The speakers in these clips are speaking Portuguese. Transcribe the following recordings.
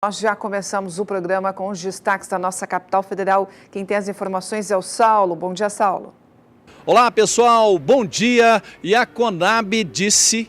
Nós já começamos o programa com os destaques da nossa capital federal. Quem tem as informações é o Saulo. Bom dia, Saulo. Olá, pessoal, bom dia. E a Conab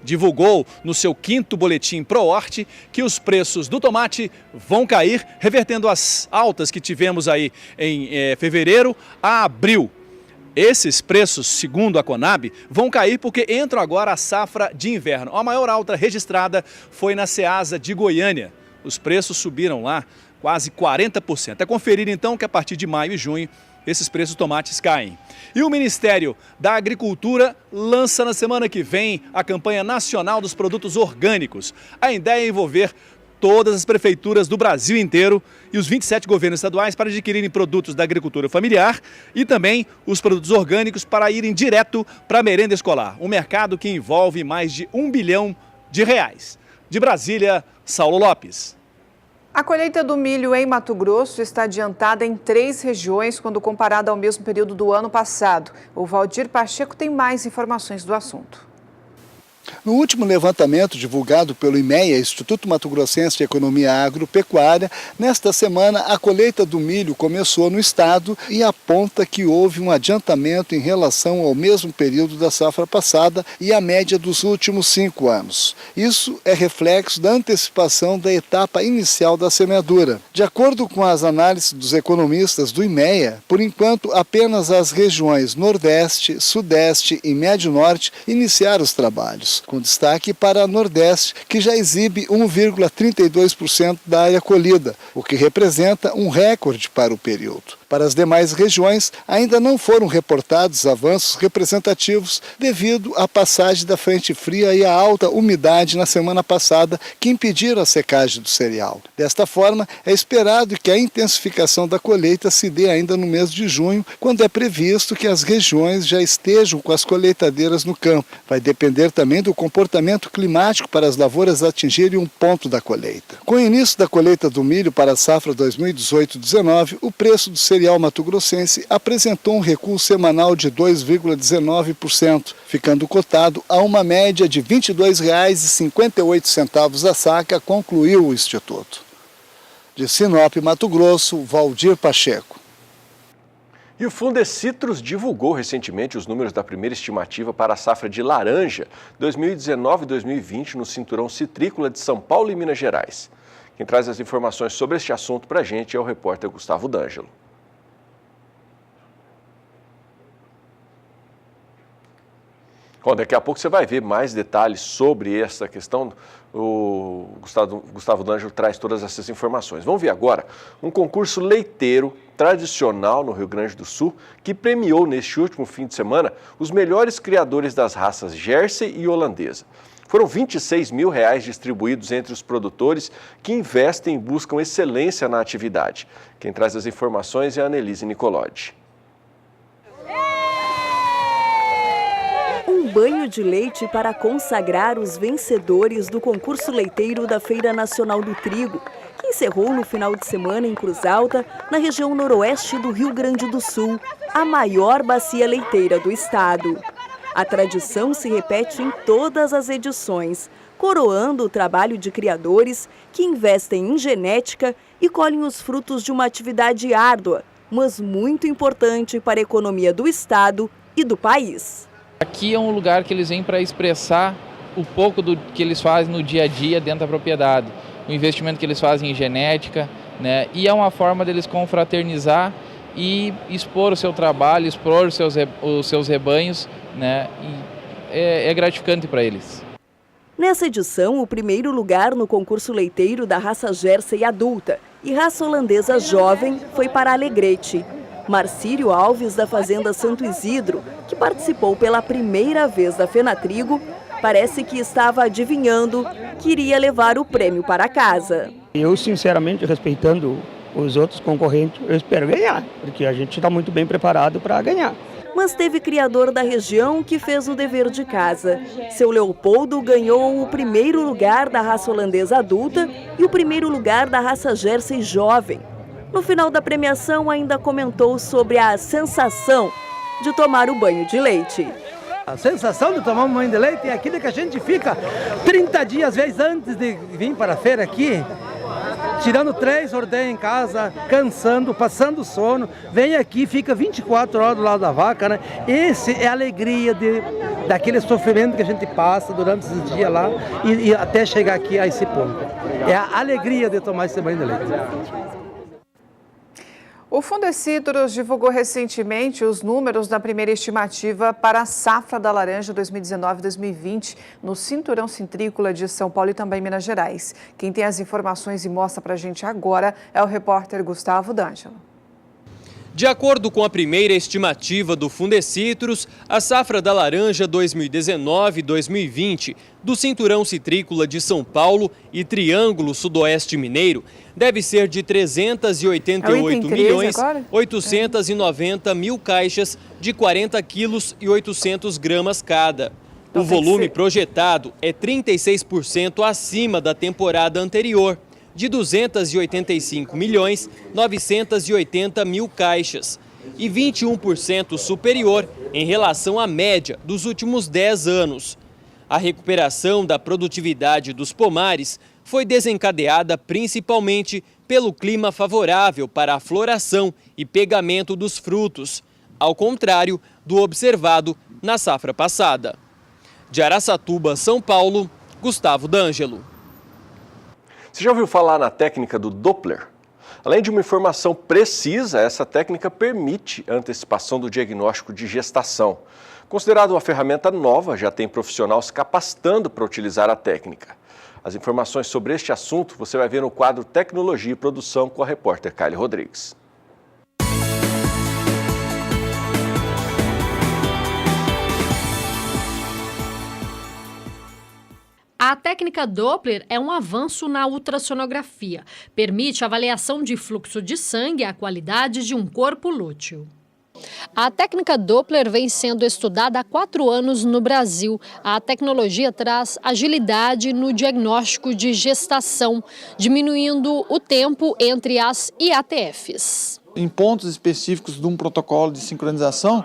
divulgou no seu 5º boletim Prohort que os preços do tomate vão cair, revertendo as altas que tivemos aí em fevereiro a abril. Esses preços, segundo a Conab, vão cair porque entram agora a safra de inverno. A maior alta registrada foi na Ceasa de Goiânia. Os preços subiram lá quase 40%. É conferir então que a partir de maio e junho esses preços de tomates caem. E o Ministério da Agricultura lança na semana que vem a campanha nacional dos produtos orgânicos. A ideia é envolver todas as prefeituras do Brasil inteiro e os 27 governos estaduais para adquirirem produtos da agricultura familiar e também os produtos orgânicos para irem direto para a merenda escolar. Um mercado que envolve mais de R$1 bilhão. De Brasília, Saulo Lopes. A colheita do milho em Mato Grosso está adiantada em 3 regiões quando comparada ao mesmo período do ano passado. O Valdir Pacheco tem mais informações do assunto. No último levantamento divulgado pelo IMEA, Instituto Mato Grossense de Economia Agropecuária, nesta semana a colheita do milho começou no estado e aponta que houve um adiantamento em relação ao mesmo período da safra passada e a média dos últimos 5 anos. Isso é reflexo da antecipação da etapa inicial da semeadura. De acordo com as análises dos economistas do IMEA, por enquanto apenas as regiões Nordeste, Sudeste e Médio Norte iniciaram os trabalhos, com destaque para a Nordeste, que já exibe 1,32% da área colhida, o que representa um recorde para o período. Para as demais regiões, ainda não foram reportados avanços representativos devido à passagem da frente fria e à alta umidade na semana passada, que impediram a secagem do cereal. Desta forma, é esperado que a intensificação da colheita se dê ainda no mês de junho, quando é previsto que as regiões já estejam com as colheitadeiras no campo. Vai depender também do comportamento climático para as lavouras atingirem um ponto da colheita. Com o início da colheita do milho para a safra 2018-19, o preço do cereal mato-grossense apresentou um recuo semanal de 2,19%, ficando cotado a uma média de R$ 22,58 a saca, concluiu o Instituto. De Sinop, Mato Grosso, Valdir Pacheco. E o Fundecitrus divulgou recentemente os números da primeira estimativa para a safra de laranja 2019-2020 no cinturão citrícola de São Paulo e Minas Gerais. Quem traz as informações sobre este assunto para a gente é o repórter Gustavo D'Angelo. Bom, daqui a pouco você vai ver mais detalhes sobre essa questão. O Gustavo D'Angelo traz todas essas informações. Vamos ver agora um concurso leiteiro tradicional no Rio Grande do Sul que premiou neste último fim de semana os melhores criadores das raças Jersey e holandesa. Foram R$26 mil distribuídos entre os produtores que investem e buscam excelência na atividade. Quem traz as informações é a Annelise Nicolodi. Um banho de leite para consagrar os vencedores do concurso leiteiro da Feira Nacional do Trigo, que encerrou no final de semana em Cruz Alta, na região noroeste do Rio Grande do Sul, a maior bacia leiteira do estado. A tradição se repete em todas as edições, coroando o trabalho de criadores que investem em genética e colhem os frutos de uma atividade árdua, mas muito importante para a economia do estado e do país. Aqui é um lugar que eles vêm para expressar o pouco do que eles fazem no dia a dia dentro da propriedade, o investimento que eles fazem em genética, né? E é uma forma deles confraternizar e expor o seu trabalho, expor os seus rebanhos, né? E é gratificante para eles. Nessa edição, o primeiro lugar no concurso leiteiro da raça Jersey adulta e raça holandesa jovem foi para Alegrete. Marcírio Alves, da Fazenda Santo Isidro, que participou pela primeira vez da Fenatrigo, parece que estava adivinhando que iria levar o prêmio para casa. Eu, sinceramente, respeitando os outros concorrentes, eu espero ganhar, porque a gente está muito bem preparado para ganhar. Mas teve criador da região que fez o dever de casa. Seu Leopoldo ganhou o primeiro lugar da raça holandesa adulta e o primeiro lugar da raça Jersey jovem. No final da premiação, ainda comentou sobre a sensação de tomar o banho de leite. A sensação de tomar um banho de leite é aquilo que a gente fica 30 dias, às vezes, antes de vir para a feira aqui, tirando 3 ordens em casa, cansando, passando sono, vem aqui, fica 24 horas do lado da vaca, né? Esse é a alegria daquele sofrimento que a gente passa durante esses dias lá e até chegar aqui a esse ponto. É a alegria de tomar esse banho de leite. O Fundecitrus divulgou recentemente os números da primeira estimativa para a safra da laranja 2019-2020 no Cinturão Citrícola de São Paulo e também Minas Gerais. Quem tem as informações e mostra para a gente agora é o repórter Gustavo D'Angelo. De acordo com a primeira estimativa do Fundecitrus, a safra da laranja 2019-2020 do Cinturão Citrícola de São Paulo e Triângulo Sudoeste Mineiro deve ser de 388.890.000 caixas de 40 quilos e 800 gramas cada. O volume projetado é 36% acima da temporada anterior, de 285.980.000 caixas e 21% superior em relação à média dos últimos 10 anos. A recuperação da produtividade dos pomares foi desencadeada principalmente pelo clima favorável para a floração e pegamento dos frutos, ao contrário do observado na safra passada. De Araçatuba, São Paulo, Gustavo D'Angelo. Você já ouviu falar na técnica do Doppler? Além de uma informação precisa, essa técnica permite a antecipação do diagnóstico de gestação. Considerada uma ferramenta nova, já tem profissionais capacitando para utilizar a técnica. As informações sobre este assunto você vai ver no quadro Tecnologia e Produção com a repórter Kylie Rodrigues. A técnica Doppler é um avanço na ultrassonografia. Permite a avaliação de fluxo de sangue e a qualidade de um corpo lúteo. A técnica Doppler vem sendo estudada há 4 anos no Brasil. A tecnologia traz agilidade no diagnóstico de gestação, diminuindo o tempo entre as IATFs. Em pontos específicos de um protocolo de sincronização,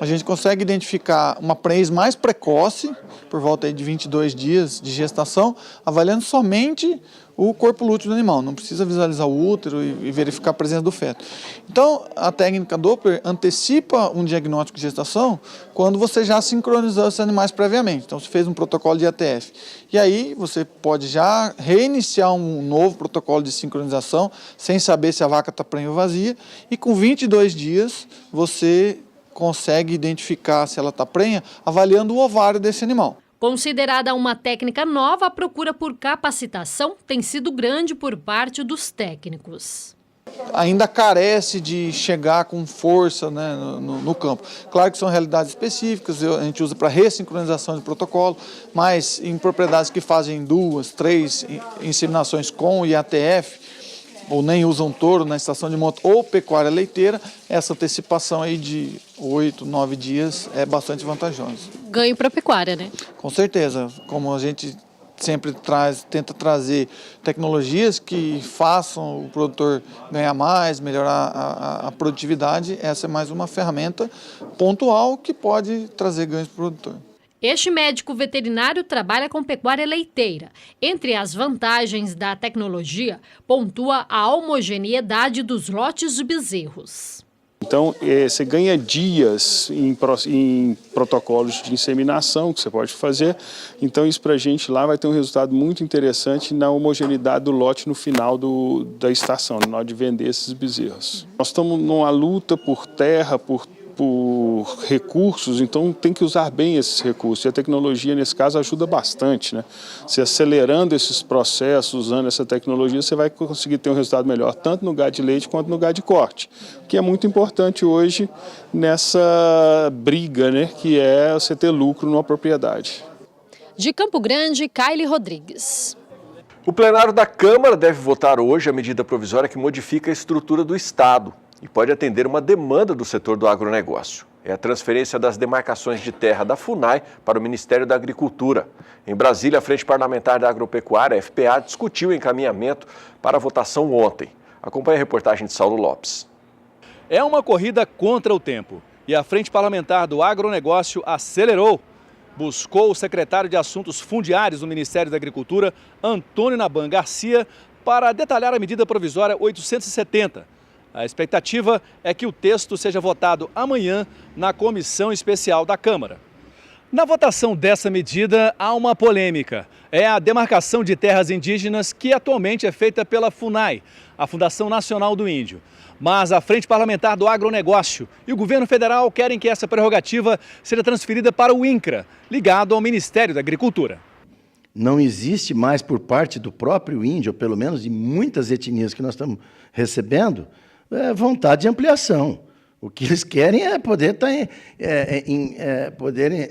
a gente consegue identificar uma prenhez mais precoce, por volta de 22 dias de gestação, avaliando somente o corpo lúteo do animal. Não precisa visualizar o útero e verificar a presença do feto. Então, a técnica Doppler antecipa um diagnóstico de gestação quando você já sincronizou esses animais previamente. Então, você fez um protocolo de ATF. E aí, você pode já reiniciar um novo protocolo de sincronização, sem saber se a vaca está prenha ou vazia. E com 22 dias, você consegue identificar se ela está prenha, avaliando o ovário desse animal. Considerada uma técnica nova, a procura por capacitação tem sido grande por parte dos técnicos. Ainda carece de chegar com força, né, no campo. Claro que são realidades específicas, a gente usa para ressincronização de protocolo, mas em propriedades que fazem 2, 3 inseminações com IATF, ou nem usam touro na estação de monta ou pecuária leiteira, essa antecipação aí de 8, 9 dias é bastante vantajosa. Ganho para a pecuária, né? Com certeza, como a gente sempre tenta trazer tecnologias que façam o produtor ganhar mais, melhorar a produtividade, essa é mais uma ferramenta pontual que pode trazer ganhos para o produtor. Este médico veterinário trabalha com pecuária leiteira. Entre as vantagens da tecnologia, pontua a homogeneidade dos lotes de bezerros. Então, você ganha dias em protocolos de inseminação que você pode fazer. Então, isso para a gente lá vai ter um resultado muito interessante na homogeneidade do lote no final da estação, na hora de vender esses bezerros. Nós estamos numa luta por terra, por recursos, então tem que usar bem esses recursos. E a tecnologia, nesse caso, ajuda bastante, né? Se acelerando esses processos, usando essa tecnologia, você vai conseguir ter um resultado melhor, tanto no gado de leite quanto no gado de corte, que é muito importante hoje nessa briga, né, que é você ter lucro numa propriedade. De Campo Grande, Kylie Rodrigues. O plenário da Câmara deve votar hoje a medida provisória que modifica a estrutura do Estado e pode atender uma demanda do setor do agronegócio. É a transferência das demarcações de terra da FUNAI para o Ministério da Agricultura. Em Brasília, a Frente Parlamentar da Agropecuária, FPA, discutiu o encaminhamento para a votação ontem. Acompanhe a reportagem de Saulo Lopes. É uma corrida contra o tempo e a Frente Parlamentar do Agronegócio acelerou. Buscou o secretário de Assuntos Fundiários do Ministério da Agricultura, Antônio Naban Garcia, para detalhar a medida provisória 870. A expectativa é que o texto seja votado amanhã na Comissão Especial da Câmara. Na votação dessa medida, há uma polêmica. É a demarcação de terras indígenas que atualmente é feita pela FUNAI, a Fundação Nacional do Índio. Mas a Frente Parlamentar do Agronegócio e o governo federal querem que essa prerrogativa seja transferida para o INCRA, ligado ao Ministério da Agricultura. Não existe mais por parte do próprio índio, ou pelo menos de muitas etnias que nós estamos recebendo, vontade de ampliação. O que eles querem é poder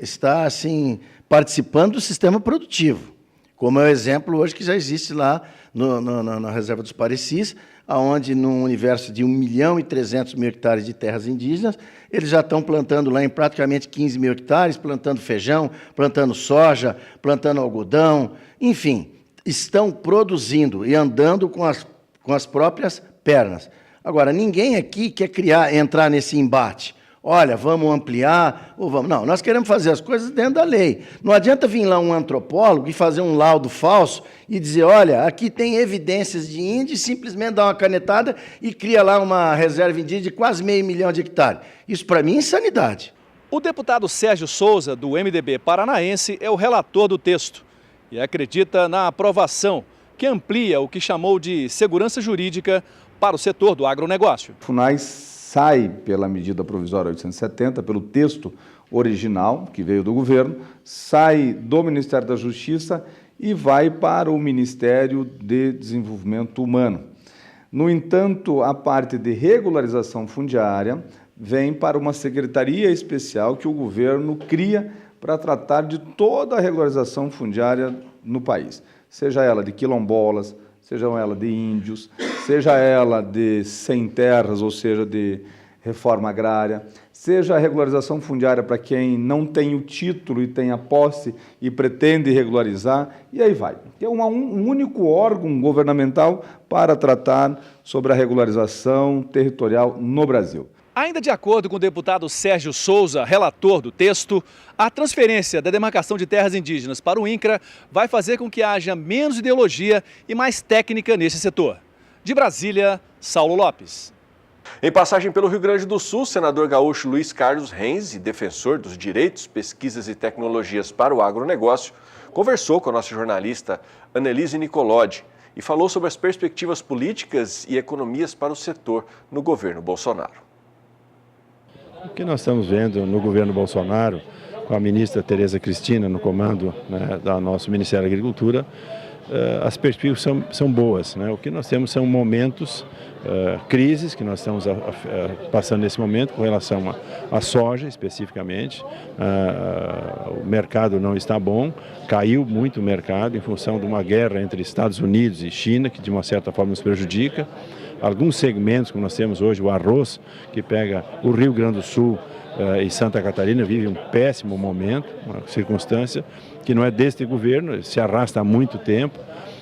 estar assim, participando do sistema produtivo, como é o exemplo hoje que já existe lá na Reserva dos Parecis, onde, num universo de 1.300.000 hectares de terras indígenas, eles já estão plantando lá em praticamente 15 mil hectares, plantando feijão, plantando soja, plantando algodão, enfim, estão produzindo e andando com as próprias pernas. Agora, ninguém aqui quer entrar nesse embate. Olha, vamos ampliar ou vamos... Não, nós queremos fazer as coisas dentro da lei. Não adianta vir lá um antropólogo e fazer um laudo falso e dizer, olha, aqui tem evidências de índio, e simplesmente dar uma canetada e cria lá uma reserva indígena de quase 500 mil de hectares. Isso, para mim, é insanidade. O deputado Sérgio Souza, do MDB paranaense, é o relator do texto e acredita na aprovação, que amplia o que chamou de segurança jurídica para o setor do agronegócio. A FUNAI sai pela medida provisória 870, pelo texto original que veio do governo, sai do Ministério da Justiça e vai para o Ministério de Desenvolvimento Humano. No entanto, a parte de regularização fundiária vem para uma secretaria especial que o governo cria para tratar de toda a regularização fundiária no país, seja ela de quilombolas, seja ela de índios, seja ela de sem terras, ou seja, de reforma agrária, seja a regularização fundiária para quem não tem o título e tem a posse e pretende regularizar, e aí vai. É um único órgão governamental para tratar sobre a regularização territorial no Brasil. Ainda de acordo com o deputado Sérgio Souza, relator do texto, a transferência da demarcação de terras indígenas para o INCRA vai fazer com que haja menos ideologia e mais técnica nesse setor. De Brasília, Saulo Lopes. Em passagem pelo Rio Grande do Sul, o senador gaúcho Luiz Carlos Renzi, defensor dos direitos, pesquisas e tecnologias para o agronegócio, conversou com a nossa jornalista Annelise Nicolodi e falou sobre as perspectivas políticas e economias para o setor no governo Bolsonaro. O que nós estamos vendo no governo Bolsonaro, com a ministra Tereza Cristina no comando, né, do nosso Ministério da Agricultura, as perspectivas são boas, né? O que nós temos são momentos, crises que nós estamos passando nesse momento com relação à soja especificamente. O mercado não está bom, caiu muito o mercado em função de uma guerra entre Estados Unidos e China, que de uma certa forma nos prejudica. Alguns segmentos, como nós temos hoje, o arroz, que pega o Rio Grande do Sul e Santa Catarina, vive um péssimo momento, uma circunstância que não é deste governo, se arrasta há muito tempo.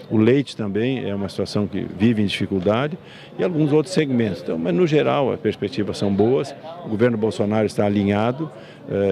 O leite também é uma situação que vive em dificuldade e alguns outros segmentos. Então, mas, no geral, as perspectivas são boas. O governo Bolsonaro está alinhado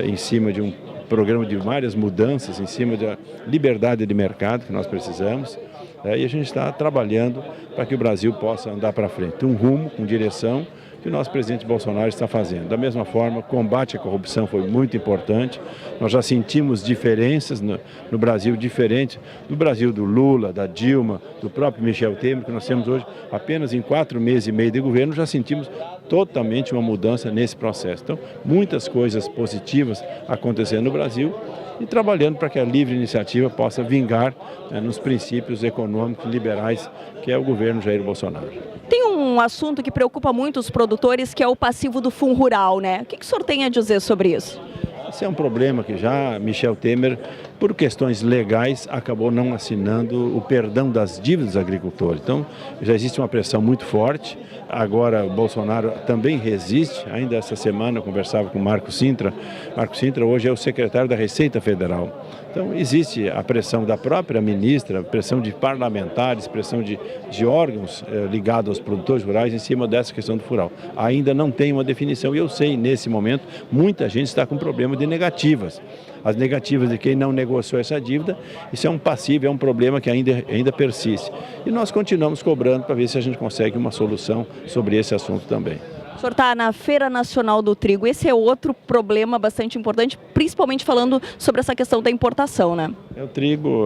em cima de um programa de várias mudanças, em cima da liberdade de mercado que nós precisamos. E a gente está trabalhando para que o Brasil possa andar para frente. Um rumo com direção que o nosso presidente Bolsonaro está fazendo. Da mesma forma, o combate à corrupção foi muito importante. Nós já sentimos diferenças no Brasil, diferente do Brasil do Lula, da Dilma, do próprio Michel Temer, que nós temos hoje apenas em 4 meses e meio de governo, já sentimos totalmente uma mudança nesse processo. Então, muitas coisas positivas acontecendo no Brasil e trabalhando para que a livre iniciativa possa vingar nos princípios econômicos liberais que é o governo Jair Bolsonaro. Tem um assunto que preocupa muito os produtores, que é o passivo do Fundo Rural, né? O que o senhor tem a dizer sobre isso? Esse é um problema que já Michel Temer, por questões legais, acabou não assinando o perdão das dívidas dos agricultores. Então, já existe uma pressão muito forte. Agora, o Bolsonaro também resiste. Ainda essa semana eu conversava com o Marco Sintra. Marco Sintra hoje é o secretário da Receita Federal. Então, existe a pressão da própria ministra, pressão de parlamentares, pressão de órgãos ligados aos produtores rurais em cima dessa questão do fural. Ainda não tem uma definição e eu sei, nesse momento, muita gente está com problema de negativas. As negativas de quem não negociou essa dívida, isso é um passivo, é um problema que ainda persiste. E nós continuamos cobrando para ver se a gente consegue uma solução sobre esse assunto também. O senhor está na Feira Nacional do Trigo, esse é outro problema bastante importante, principalmente falando sobre essa questão da importação, né? O trigo,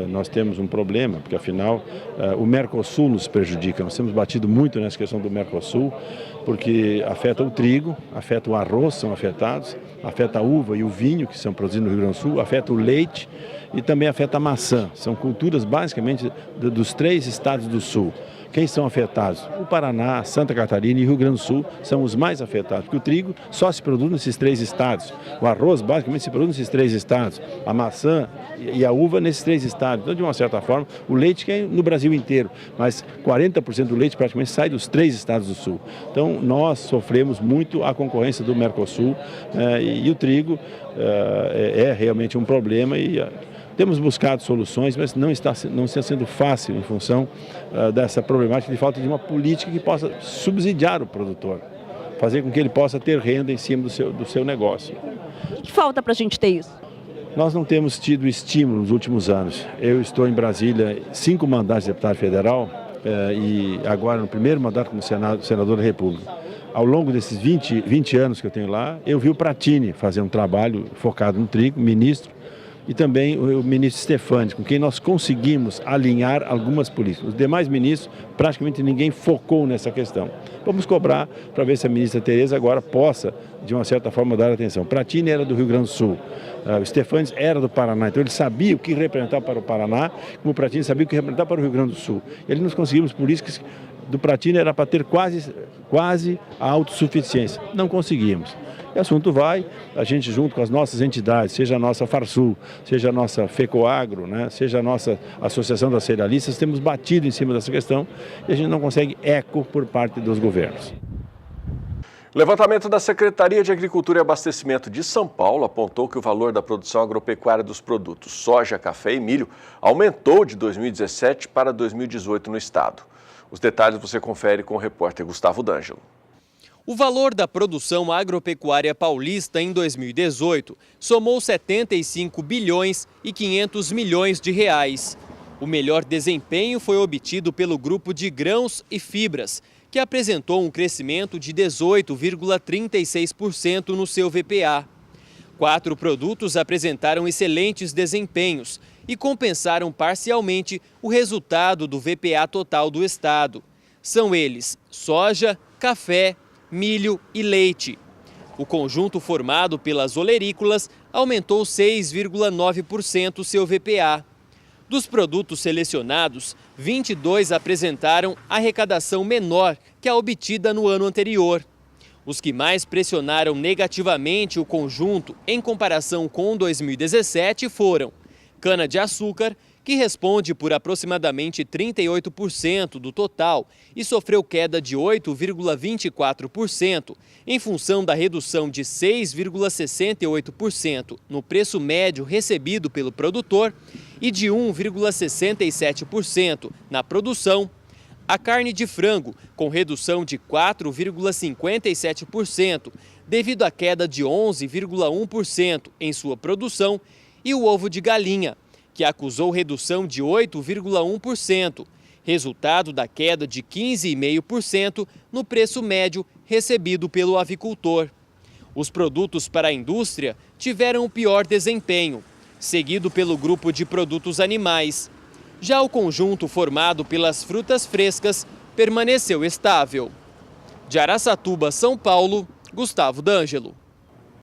nós temos um problema, porque afinal o Mercosul nos prejudica. Nós temos batido muito nessa questão do Mercosul, porque afeta o trigo, afeta o arroz, são afetados, afeta a uva e o vinho, que são produzidos no Rio Grande do Sul, afeta o leite e também afeta a maçã. São culturas basicamente dos 3 estados do Sul. Quem são afetados? O Paraná, Santa Catarina e Rio Grande do Sul são os mais afetados, porque o trigo só se produz nesses 3 estados. O arroz basicamente se produz nesses 3 estados, a maçã e a uva nesses 3 estados. Então, de uma certa forma, o leite que é no Brasil inteiro, mas 40% do leite praticamente sai dos 3 estados do Sul. Então, nós sofremos muito a concorrência do Mercosul e o trigo é realmente um problema e temos buscado soluções, mas não está sendo fácil em função dessa problemática de falta de uma política que possa subsidiar o produtor, fazer com que ele possa ter renda em cima do seu negócio. O que falta para a gente ter isso? Nós não temos tido estímulo nos últimos anos. Eu estou em Brasília, 5 mandatos de deputado federal e agora no primeiro mandato como senador da República. Ao longo desses 20 anos que eu tenho lá, eu vi o Pratini fazer um trabalho focado no trigo, ministro, e também o ministro Stefanes, com quem nós conseguimos alinhar algumas políticas. Os demais ministros, praticamente ninguém focou nessa questão. Vamos cobrar para ver se a ministra Tereza agora possa, de uma certa forma, dar atenção. Pratini era do Rio Grande do Sul, o Stefanes era do Paraná, então ele sabia o que representava para o Paraná, como o Pratini sabia o que representava para o Rio Grande do Sul. E ali nós conseguimos políticas do Pratini era para ter quase a autossuficiência. Não conseguimos. O assunto vai, a gente junto com as nossas entidades, seja a nossa Farsul, seja a nossa FECOAGRO, né, seja a nossa Associação das Cerealistas, temos batido em cima dessa questão e a gente não consegue eco por parte dos governos. O levantamento da Secretaria de Agricultura e Abastecimento de São Paulo apontou que o valor da produção agropecuária dos produtos soja, café e milho aumentou de 2017 para 2018 no estado. Os detalhes você confere com o repórter Gustavo D'Angelo. O valor da produção agropecuária paulista em 2018 somou 75 bilhões e 500 milhões de reais. O melhor desempenho foi obtido pelo grupo de grãos e fibras, que apresentou um crescimento de 18,36% no seu VPA. 4 produtos apresentaram excelentes desempenhos e compensaram parcialmente o resultado do VPA total do estado. São eles soja, café, milho e leite. O conjunto formado pelas olerícolas aumentou 6,9% seu VPA. Dos produtos selecionados, 22 apresentaram arrecadação menor que a obtida no ano anterior. Os que mais pressionaram negativamente o conjunto em comparação com 2017 foram cana-de-açúcar, que responde por aproximadamente 38% do total e sofreu queda de 8,24% em função da redução de 6,68% no preço médio recebido pelo produtor e de 1,67% na produção. A carne de frango, com redução de 4,57% devido à queda de 11,1% em sua produção, e o ovo de galinha, que acusou redução de 8,1%, resultado da queda de 15,5% no preço médio recebido pelo avicultor. Os produtos para a indústria tiveram o pior desempenho, seguido pelo grupo de produtos animais. Já o conjunto formado pelas frutas frescas permaneceu estável. De Araçatuba, São Paulo, Gustavo D'Angelo.